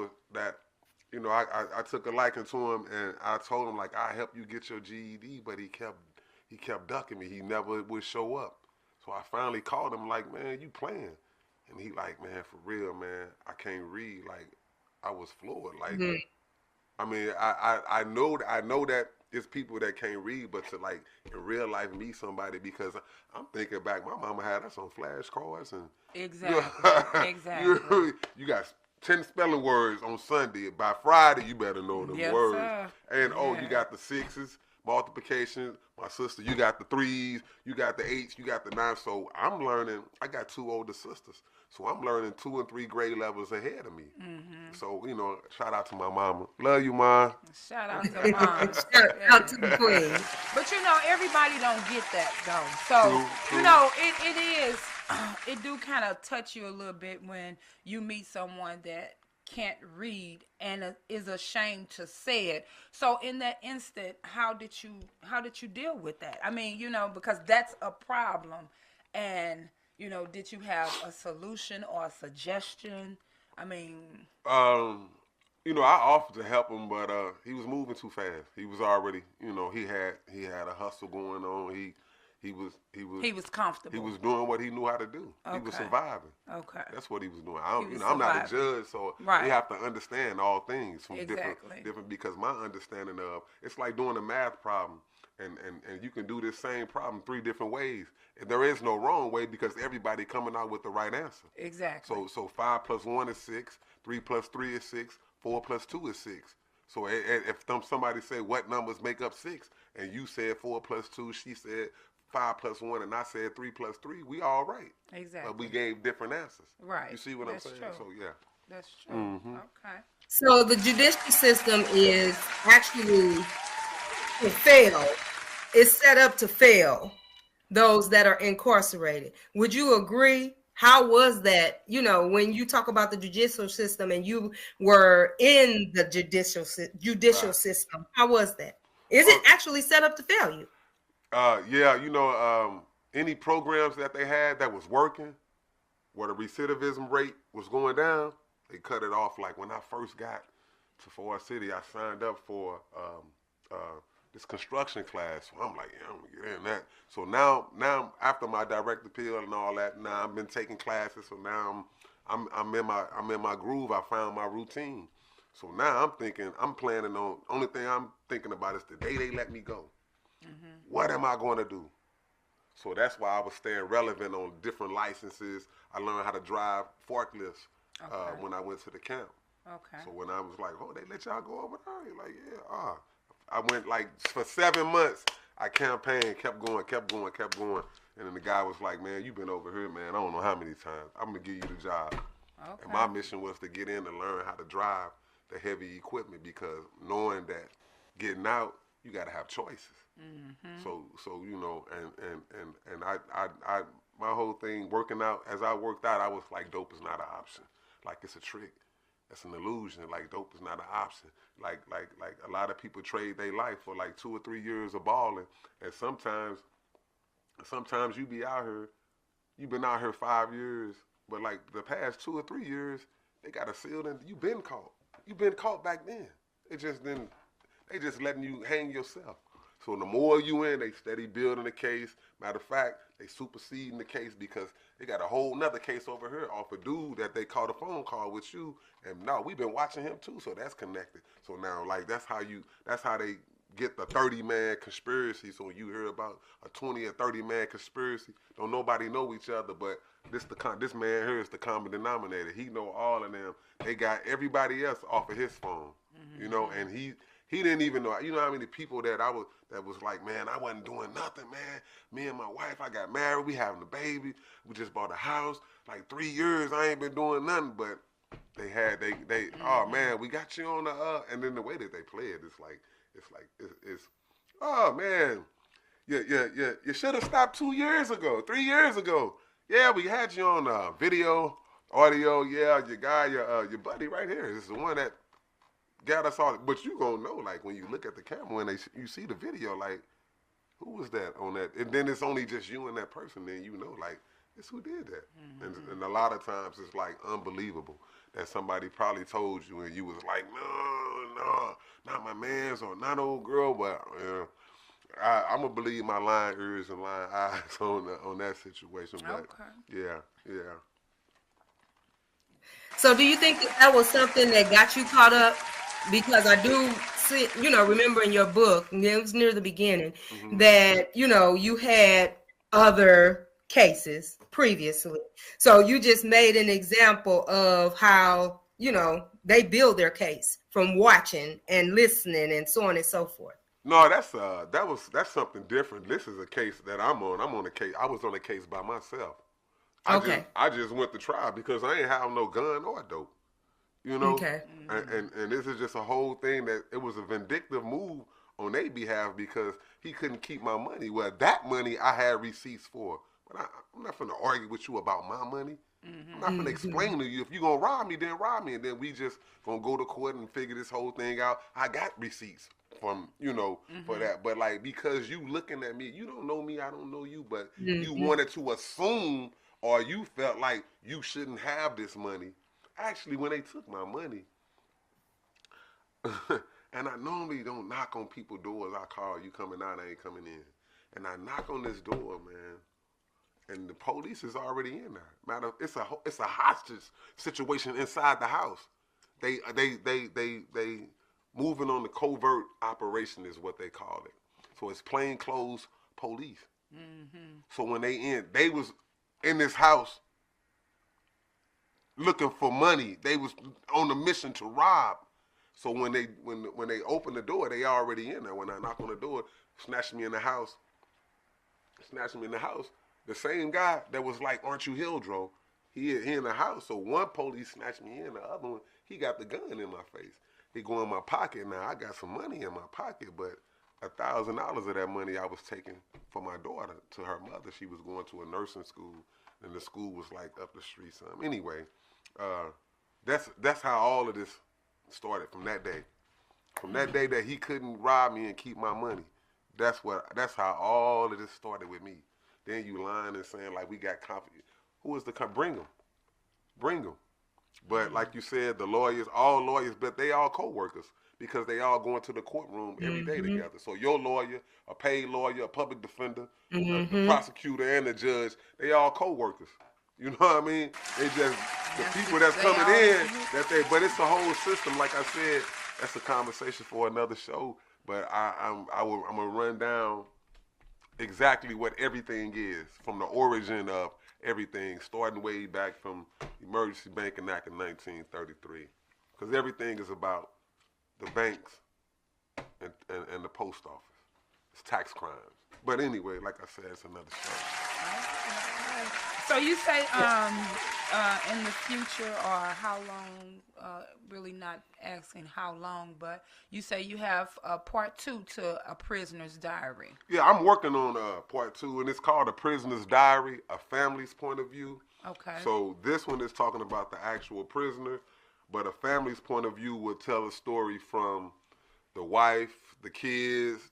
took a liking to him, and I told him, like, I help you get your GED, but he kept ducking me. He never would show up. So I finally called him, like, man, you playing? And he like, man, for real, man, I can't read. Like, I was floored. Like, I mean, I know that it's people that can't read, but to, like, in real life meet somebody, because I'm thinking back, my mama had us on flashcards, and Exactly. You got 10 spelling words on Sunday. By Friday, you better know them words. Sir. And you got the sixes, multiplication. My sister, you got the threes, you got the eights, you got the nines. So I'm learning. I got 2 older sisters, so I'm learning 2 and 3 grade levels ahead of me. So, shout out to my mama. Love you, Mom. Shout out to Mom. Shout out to the queen. But everybody don't get that though. So it do kind of touch you a little bit when you meet someone that can't read and is ashamed to say it. So in that instant, how did you deal with that? I mean, because that's a problem. And did you have a solution or a suggestion? I mean, You know, I offered to help him, but he was moving too fast. He was already, you know, he had a hustle going on. He was comfortable. He was doing what he knew how to do. Okay. He was surviving. Okay. That's what he was doing. I don't, He was I'm not a surviving. judge, so Right. we have to understand all things from Exactly. different. Because my understanding of it's like doing a math problem, and you can do this same problem 3 different ways. And there is no wrong way because everybody coming out with the right answer. Exactly. So 5 plus 1 is 6. 3 plus 3 is 6. 4 plus 2 is 6. So if somebody say what numbers make up 6, and you said 4 plus 2, she said 5 plus 1, and I said 3 plus 3, we all right. Exactly. But we gave different answers. Right. You see what That's I'm saying? true. So yeah. That's true. Mm-hmm. Okay. So the judicial system is actually to fail. It's set up to fail those that are incarcerated. Would you agree? How was that, you know, when you talk about the judicial system and you were in the judicial Right. system, how was that? Is it actually set up to fail you? Yeah, you know, any programs that they had that was working, where the recidivism rate was going down, they cut it off. Like when I first got to Forest City, I signed up for this construction class. So I'm like, yeah, I'm gonna get in that. So now after my direct appeal and all that, now I've been taking classes. So now I'm in my groove. I found my routine. So now I'm planning on. Only thing I'm thinking about is the day they let me go. Mm-hmm. What am I going to do? So that's why I was staying relevant on different licenses. I learned how to drive forklifts when I went to the camp. Okay. So when I was like, oh, they let y'all go over there? You're like, yeah. I went like for 7 months. I campaigned, kept going. And then the guy was like, man, you've been over here, man. I don't know how many times. I'm going to give you the job. Okay. And my mission was to get in and learn how to drive the heavy equipment because knowing that getting out, you got to have choices. Mm-hmm. So you know, and I my whole thing working out, as I worked out, I was like, dope is not an option. Like it's a trick. It's an illusion. Like dope is not an option. Like a lot of people trade their life for like 2 or 3 years of balling, and sometimes you be out here, you've been out here 5 years, but like the past 2 or 3 years, they got a seal in. You've been caught. You've been caught back then. They just letting you hang yourself. So the more you in, they steady building the case. Matter of fact, they superseding the case because they got a whole nother case over here off a dude that they called a phone call with you. And no, we've been watching him too, so that's connected. So now, like, that's how they get the 30-man conspiracy. So when you hear about a 20 or 30-man conspiracy, don't nobody know each other, but this man here is the common denominator. He know all of them. They got everybody else off of his phone, you know, and he didn't even know. You know how many people that was like, man, I wasn't doing nothing, man. Me and my wife, I got married. We having a baby. We just bought a house. Like 3 years, I ain't been doing nothing. But they oh man, we got you on the and then the way that they play it, it's oh man, you should have stopped 2 years ago, 3 years ago. Yeah, we had you on video, audio. Yeah, your guy, your buddy right here. This is the one that got us all, but you gonna know, like, when you look at the camera, when you see the video, like, who was that on that? And then it's only just you and that person, then you know, like, it's who did that. Mm-hmm. And a lot of times it's, like, unbelievable that somebody probably told you and you was like, no, not my man's or not old girl, but I'm going to believe my lying ears and lying eyes on that situation. But, okay. Yeah. So do you think that was something that got you caught up? Because I do see, remember in your book, it was near the beginning, that, you had other cases previously. So you just made an example of how, they build their case from watching and listening and so on and so forth. No, that's something different. This is a case that I'm on. I'm on a case. I was on a case by myself. I just went to trial because I ain't have no gun or dope. Okay. And this is just a whole thing that it was a vindictive move on their behalf because he couldn't keep my money. Well, that money I had receipts for. But I'm not finna argue with you about my money. I'm not finna explain to you. If you're gonna rob me, then rob me. And then we just gonna go to court and figure this whole thing out. I got receipts from, for that. But like, because you looking at me, you don't know me, I don't know you, but you wanted to assume or you felt like you shouldn't have this money actually, when they took my money, and I normally don't knock on people's doors. I call, you coming out, I ain't coming in. And I knock on this door, man, and the police is already in there. It's a hostage situation inside the house. They moving on the covert operation is what they call it. So it's plainclothes police. Mm-hmm. So when they was in this house looking for money. They was on a mission to rob. So when they open the door, they already in there. When I knock on the door, snatch me in the house. The same guy that was like, "Aren't you Hildro?" He in the house. So one police snatched me in, the other one, he got the gun in my face. He go in my pocket now. I got some money in my pocket, but $1,000 of that money I was taking for my daughter to her mother. She was going to a nursing school, and the school was like up the street. Something. Anyway, that's how all of this started from that day. From that day that he couldn't rob me and keep my money. That's how all of this started with me. Then you lying and saying like we got confidence. Who is the bring them. But like you said, the lawyers, all lawyers, but they all co-workers because they all go into the courtroom every day together. So your lawyer, a paid lawyer, a public defender, the prosecutor, and the judge, they all co-workers. You know what I mean? They just the people that's coming in but it's a whole system. Like I said, that's a conversation for another show. But I'm gonna run down exactly what everything is from the origin of everything, starting way back from Emergency Banking Act in 1933, because everything is about the banks and the post office. It's tax crimes. But anyway, like I said, it's another show. So you say in the future or how long, really not asking how long, but you say you have part 2 to A Prisoner's Diary. Yeah, I'm working on part 2, and it's called A Prisoner's Diary, A Family's Point of View. Okay. So this one is talking about the actual prisoner, but a family's point of view will tell a story from the wife, the kids,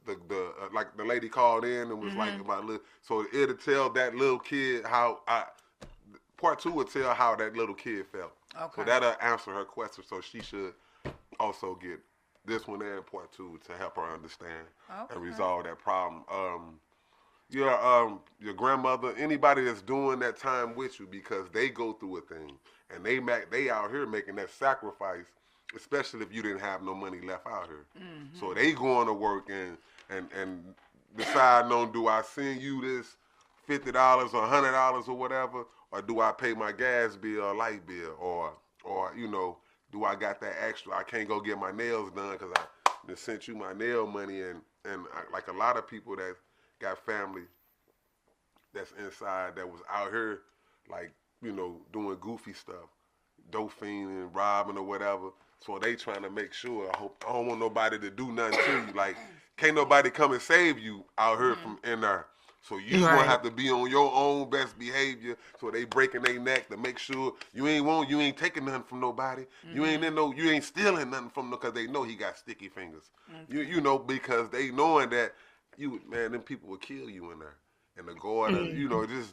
like the lady called in and was like about so it'll tell that little kid how part 2 will tell how that little kid felt. Okay. So that'll answer her question. So she should also get this one and part 2 to help her understand and resolve that problem. Your grandmother, anybody that's doing that time with you because they go through a thing and they out here making that sacrifice, especially if you didn't have no money left out here. Mm-hmm. So they going to work and decide on, do I send you this $50 or $100 or whatever, or do I pay my gas bill or light bill, or do I got that extra? I can't go get my nails done because I just sent you my nail money, and like a lot of people that got family that's inside that was out here like doing goofy stuff, dope fiending, robbing or whatever. So they trying to make sure. I don't want nobody to do nothing to you. Like, can't nobody come and save you out here from in there. So you gonna have to be on your own best behavior. So they breaking their neck to make sure you ain't taking nothing from nobody. Mm-hmm. You ain't stealing nothing from them because they know he got sticky fingers. Mm-hmm. Because they knowing that them people will kill you in there. And the guard,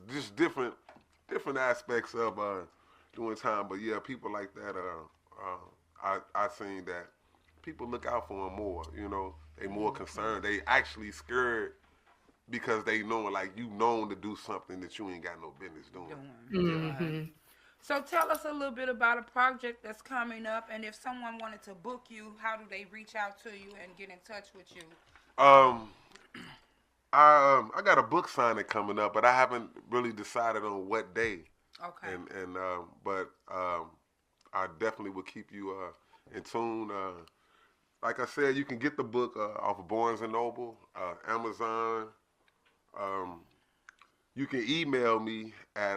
just different aspects of doing time. But yeah, people like that. I seen that people look out for them more. They more concerned. They actually scared because they know, like, you known to do something that you ain't got no business doing. Mm-hmm. So tell us a little bit about a project that's coming up, and if someone wanted to book you, how do they reach out to you and get in touch with you? I got a book signing coming up, but I haven't really decided on what day. Okay. But I definitely will keep you in tune. Like I said, you can get the book off of Barnes & Noble, Amazon. You can email me at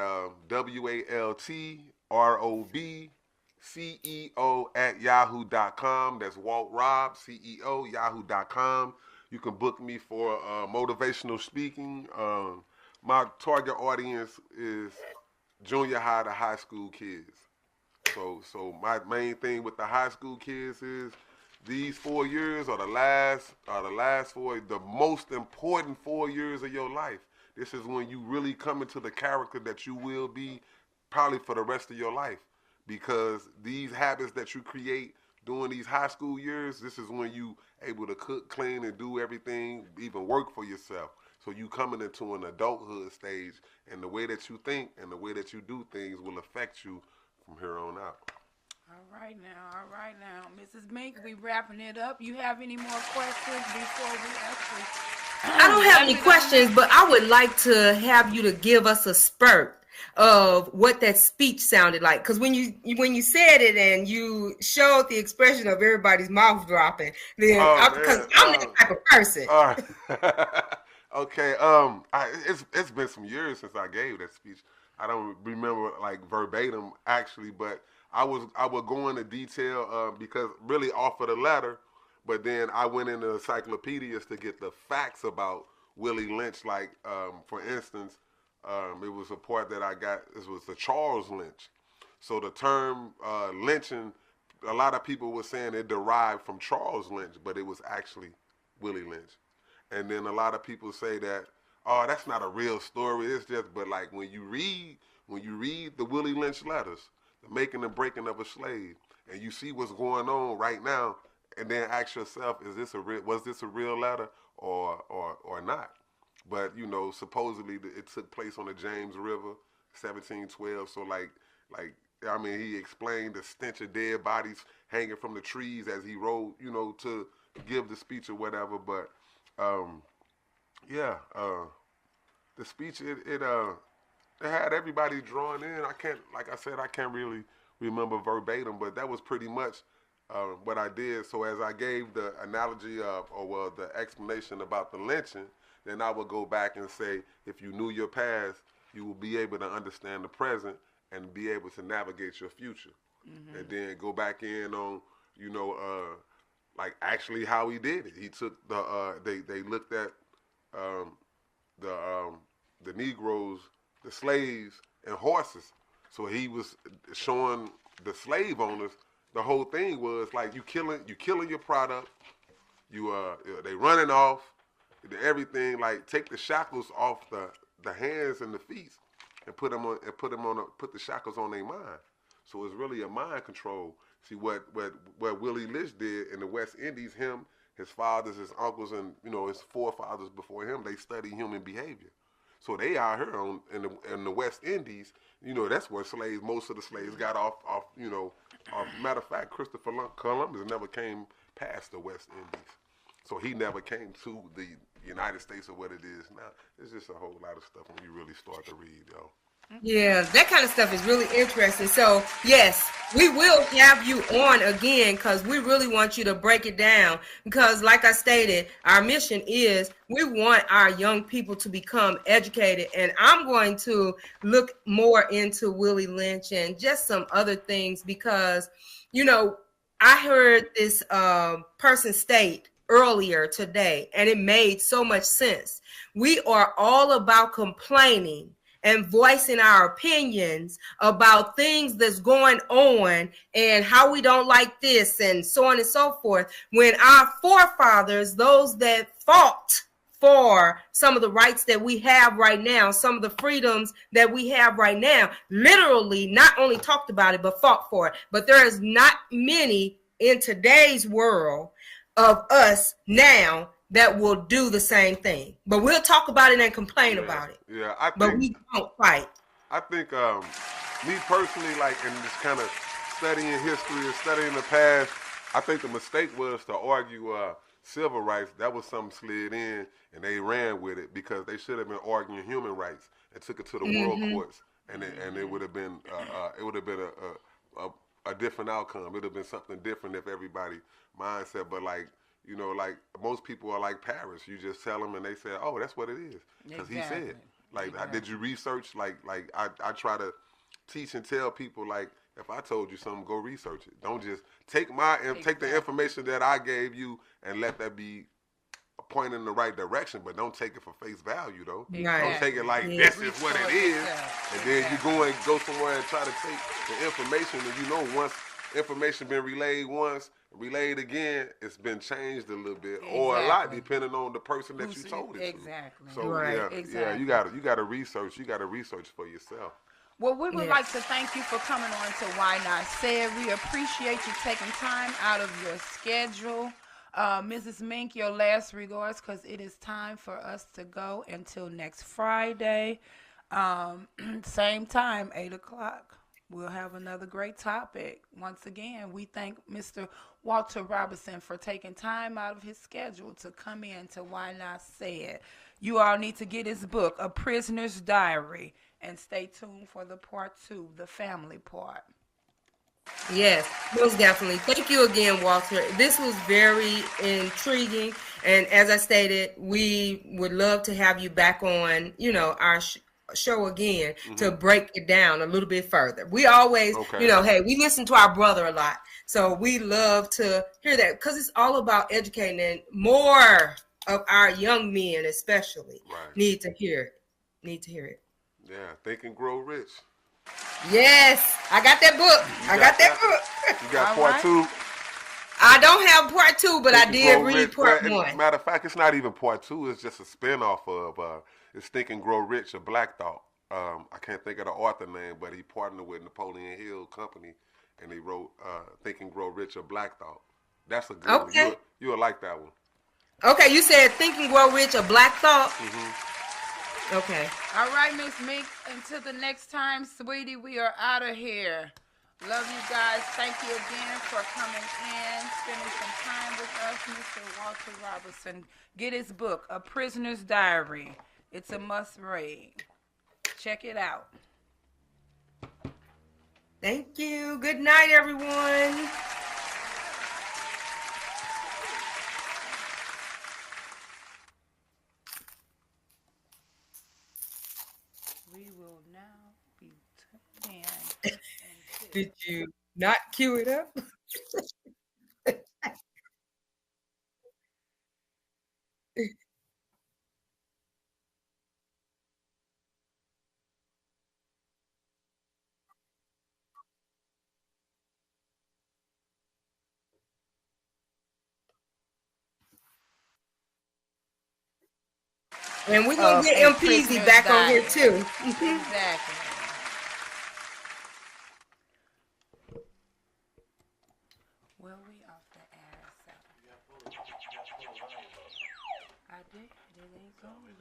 waltrobceo@yahoo.com. That's Walt Rob, CEO, yahoo.com. You can book me for motivational speaking. My target audience is junior high to high school kids. So my main thing with the high school kids is these 4 years are the last 4, the most important 4 years of your life. This is when you really come into the character that you will be probably for the rest of your life. because these habits that you create during these high school years, this is when you able to cook, clean, and do everything, even work for yourself. So you coming into an adulthood stage, and the way that you think and the way that you do things will affect you from here on out. All right now, Mrs. Mink, we wrapping it up. You have any more questions before we actually? I don't have any questions, but I would like to have you to give us a spurt of what that speech sounded like, because when you said it and you showed the expression of everybody's mouth dropping, then because I'm that type of person. All right. Okay. It's been some years since I gave that speech. I don't remember like verbatim actually, but I would go into detail because really off of the letter, but then I went into encyclopedias to get the facts about Willie Lynch. Like for instance, it was a part that I got. This was the Charles Lynch. So the term lynching, a lot of people were saying it derived from Charles Lynch, but it was actually Willie Lynch. And then a lot of people say that, oh, that's not a real story. It's just, but like when you read the Willie Lynch letters, the making and breaking of a slave, and you see what's going on right now, and then ask yourself, was this a real letter or not? But you know, supposedly it took place on the James River, 1712. So like I mean, he explained the stench of dead bodies hanging from the trees as he rode, you know, to give the speech or whatever. But the speech it had everybody drawn in. I can't really remember verbatim, but that was pretty much what I did. So as I gave the analogy the explanation about the lynching, then I would go back and say, if you knew your past, you will be able to understand the present and be able to navigate your future. Mm-hmm. And then go back in on, you know, like actually how he did it. He took they looked at the Negroes, the slaves, and horses. So he was showing the slave owners the whole thing was like you killing your product. They running off. Everything, like take the shackles off the hands and the feet and put the shackles on their mind. So it's really a mind control. See what Willie Lynch did in the West Indies, him, his fathers, his uncles, and you know his forefathers before him, they study human behavior. So they out here in the West Indies, you know, that's where most of the slaves got off you know. Matter of fact, Christopher Columbus never came past the West Indies. So he never came to the United States or what it is now. It's just a whole lot of stuff when you really start to read, yo. Yeah, that kind of stuff is really interesting. So, yes, we will have you on again because we really want you to break it down. Because, like I stated, our mission is we want our young people to become educated. And I'm going to look more into Willie Lynch and just some other things because, you know, I heard this person state earlier today, and it made so much sense. We are all about complaining and voicing our opinions about things that's going on and how we don't like this and so on and so forth. When our forefathers, those that fought for some of the rights that we have right now, some of the freedoms that we have right now, literally not only talked about it, but fought for it. But there is not many in today's world of us now that will do the same thing. But we'll talk about it and complain about it. Yeah, but we don't fight. I think me personally, like in this kind of studying history and studying the past, I think the mistake was to argue civil rights. That was something slid in and they ran with it because they should have been arguing human rights and took it to the world courts, and it would have been a different outcome. It would have been something different if everybody mindset. But like, you know, like most people are like Paris. You just tell them and they say, oh, that's what it is. Because he said. Like, did you research? Like I try to teach and tell people, like, if I told you something, go research it. Don't just take the information that I gave you and let that be a point in the right direction, but don't take it for face value, though. Don't take it like this is what it is. And then you go somewhere and try to take the information, and you know once information been relayed again, it's been changed a little bit or a lot depending on the person that you told it to. Exactly. So yeah, you gotta research. You gotta research for yourself. Well, we would Yes. like to thank you for coming on to Why Not Said. We appreciate you taking time out of your schedule. Mrs. Mink, your last regards, because it is time for us to go until next Friday. Same time, 8 o'clock. We'll have another great topic. Once again, we thank Mr. Walter Robertson for taking time out of his schedule to come in to Why Not Said. You all need to get his book, A Prisoner's Diary, and stay tuned for the part 2, the family part. Yes, most definitely. Thank you again, Walter. This was very intriguing. And as I stated, we would love to have you back on, our show again to break it down a little bit further. We always, hey, we listen to our brother a lot. So we love to hear that because it's all about educating, and more of our young men especially need to hear it. Yeah, Think and Grow Rich. Yes, I got that book. I got that book. You got All part right. 2? I don't have part 2, but Think I and did Grow read Rich. part Well, 1. matter of fact, it's not even part 2. It's just a spinoff of it's Think and Grow Rich, a Black Thought. I can't think of the author name, but he partnered with Napoleon Hill Company, and he wrote Think and Grow Rich, a Black Thought. That's a good one. You'll like that one. Okay, you said Think and Grow Rich, a Black Thought? Okay. All right, Miss Mink. Until the next time, sweetie, we are out of here. Love you guys. Thank you again for coming in, spending some time with us, Mr. Walter Robertson. Get his book, A Prisoner's Diary. It's a must read. Check it out. Thank you. Good night, everyone. We will now be tuned in. Did you not cue it up? And we're going to get MPZ back on here, too. Exactly. Well, we off the air, so. I did. It ain't going.